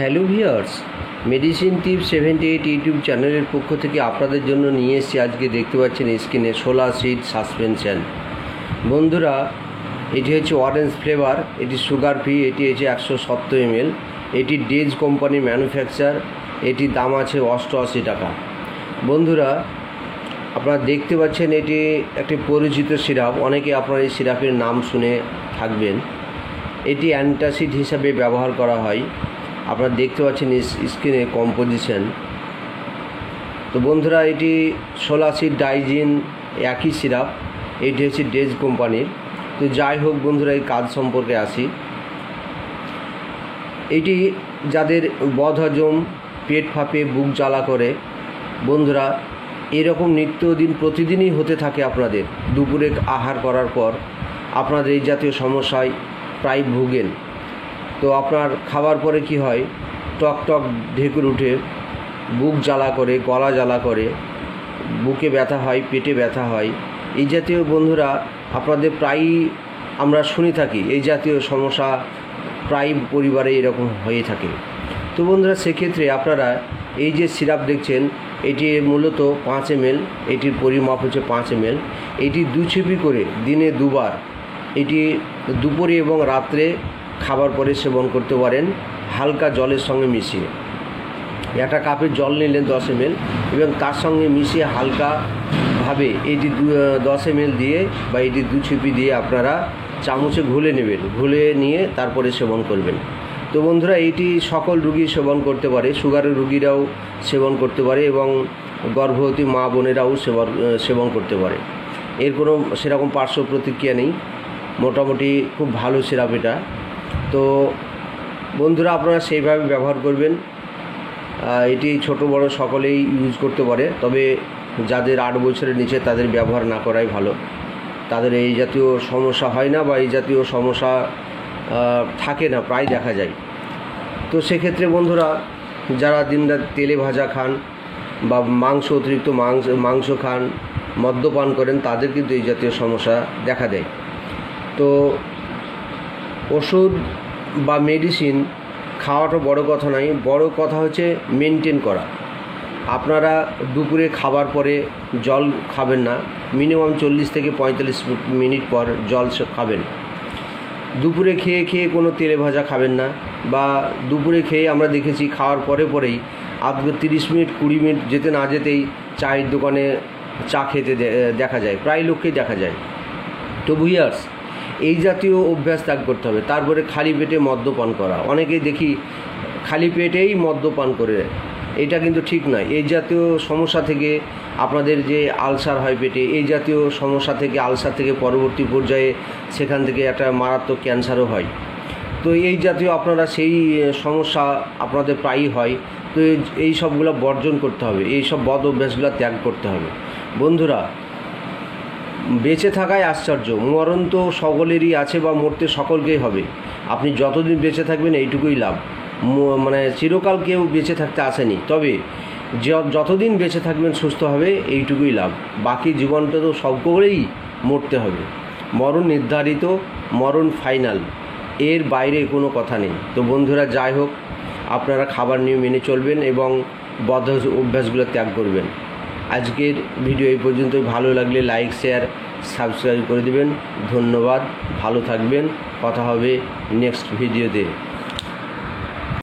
Hello viewers, medicine tips 78 YouTube চ্যানেলের পক্ষ থেকে আপনাদের জন্য নিয়ে এসেছি। আজকে দেখতে পাচ্ছেন স্ক্রিনে সোলা সিড সাসপেনশন। বন্ধুরা, এটি হচ্ছে অরেঞ্জ ফ্লেভার, এটি সুগার ফ্রি, এটি হচ্ছে 170 ml। এটি ডেজ কোম্পানি ম্যানুফ্যাকচার, এটির দাম আছে 88 টাকা। বন্ধুরা, আপনারা দেখতে পাচ্ছেন এটি একটি পরিচিত সিরাপ, অনেকে আপনারা এই সিরাপের নাম শুনে থাকবেন। এটি অ্যান্টাসিড হিসাবে ব্যবহার করা হয়। আপনারা দেখতে পাচ্ছেন স্ক্রিনে কম্পোজিশন। তো বন্ধুরা, এটি সোলাসিড ডাইজিন একই সিরাপ, এটি হচ্ছে ডেজ কোম্পানির। তো যাই হোক বন্ধুরা, এই কাজ সম্পর্কে আসি। এটি যাদের বদহজম, পেট ফাঁপে, বুক জ্বালা করে, বন্ধুরা এরকম নিত্যদিন প্রতিদিনই হতে থাকে আপনাদের, দুপুরে আহার করার পর আপনাদের এই জাতীয় সমস্যায় প্রায় ভুগেন। তো আপনার খাবার পরে কি হয়, টক টক ঢেকুর উঠে, বুক জ্বালা করে, গলা জ্বালা করে, বুকে ব্যথা হয়, পেটে ব্যথা হয়। এই জাতীয় বন্ধুরা আপনাদের প্রায়ই আমরা শুনে থাকি, এই জাতীয় সমস্যা প্রায় পরিবারে এরকম হয়ে থাকে। তো বন্ধুরা, সেক্ষেত্রে আপনারা এই যে সিরাপ দেখছেন, এটি মূলত 5 ml, এটির পরিমাপ হচ্ছে 5 ml। এটি 2 ছিপি করে দিনে 2 বার, এটি দুপুরে এবং রাত্রে খাবার পরে সেবন করতে পারেন, হালকা জলের সঙ্গে মিশিয়ে। একটা কাপের জল নিলেন 10 ml এবং তার সঙ্গে মিশিয়ে হালকাভাবে এটি 10 ml দিয়ে বা এটি 2 ছিপি দিয়ে আপনারা চামচে ঘুলে নেবেন, ঘুলে নিয়ে তারপরে সেবন করবেন। তো বন্ধুরা, এইটি সকল রুগী সেবন করতে পারে, সুগারের রুগীরাও সেবন করতে পারে এবং গর্ভবতী মা বোনেরাও সেবন করতে পারে। এর কোনো সেরকম পার্শ্ব প্রতিক্রিয়া নেই, মোটামুটি খুব ভালো সিরাপ এটা। তো বন্ধুরা, আপনারা সেইভাবে ব্যবহার করবেন। এটি ছোট বড় সকলেই ইউজ করতে পারে, তবে যাদের 8 বছরের নিচে তাদের ব্যবহার না করাই ভালো। তাদের এই জাতীয় সমস্যা হয় না বা এই জাতীয় সমস্যা থাকে না, প্রায় দেখা যায়। তো সেক্ষেত্রে বন্ধুরা, যারা দিনরাত তেলে ভাজা খান বা অতিরিক্ত মাংস খান, মদ্যপান করেন, তাদের কিন্তু এই জাতীয় সমস্যা দেখা দেয়। তো ওষুধ বা মেডিসিন খাওয়াটা বড় কথা নয়, বড় কথা হচ্ছে মেনটেন করা। আপনারা দুপুরে খাবার পরে জল খাবেন না, মিনিমাম 40 থেকে 45 মিনিট পর জল খাবেন। দুপুরে খেয়ে কোনো তেলে ভাজা খাবেন না, বা দুপুরে খেয়ে আমরা দেখেছি খাওয়ার পরেই 30 মিনিট 20 মিনিট যেতে না যেতেই চায়ের দোকানে চা খেতে দেখা যায়, প্রায় লোককেই দেখা যায়। তো ভিউয়ার্স, এই জাতীয় অভ্যাস ত্যাগ করতে হবে। তারপরে খালি পেটে মদ্যপান করা, অনেকেই দেখি খালি পেটেই মদ্যপান করে, এটা কিন্তু ঠিক নয়। এই জাতীয় সমস্যা থেকে আপনাদের যে আলসার হয় পেটে, এই জাতীয় সমস্যা থেকে, আলসার থেকে পরবর্তী পর্যায়ে সেখান থেকে একটা মারাত্মক ক্যান্সারও হয়। তো এই জাতীয় আপনারা সেই সমস্যা আপনাদের প্রায়ই হয়। তো এই সবগুলো বর্জন করতে হবে, এই সব বদ অভ্যাসগুলো ত্যাগ করতে হবে। বন্ধুরা, বেঁচে থাকাই আশ্চর্য, মরণ তো সকলেরই আছে বা মরতে সকলকেই হবে। আপনি যতদিন বেঁচে থাকবেন এইটুকুই লাভ। মানে চিরকাল কেউ বেঁচে থাকতে আসেনি, তবে যতদিন বেঁচে থাকবেন সুস্থ হবে এইটুকুই লাভ। বাকি জীবনটা তো সকলেই মরতে হবে। মরণ নির্ধারিত, মরণ ফাইনাল, এর বাইরে কোনো কথা নেই। তো বন্ধুরা, যাই হোক, আপনারা খাবার নিয়ে মেনে চলবেন এবং বদ অভ্যাসগুলো ত্যাগ করবেন। আজকের ভিডিও এই পর্যন্তই। ভালো লাগলে লাইক, শেয়ার, সাবস্ক্রাইব করে দেবেন। ধন্যবাদ, ভালো থাকবেন। কথা হবে নেক্সট ভিডিওতে।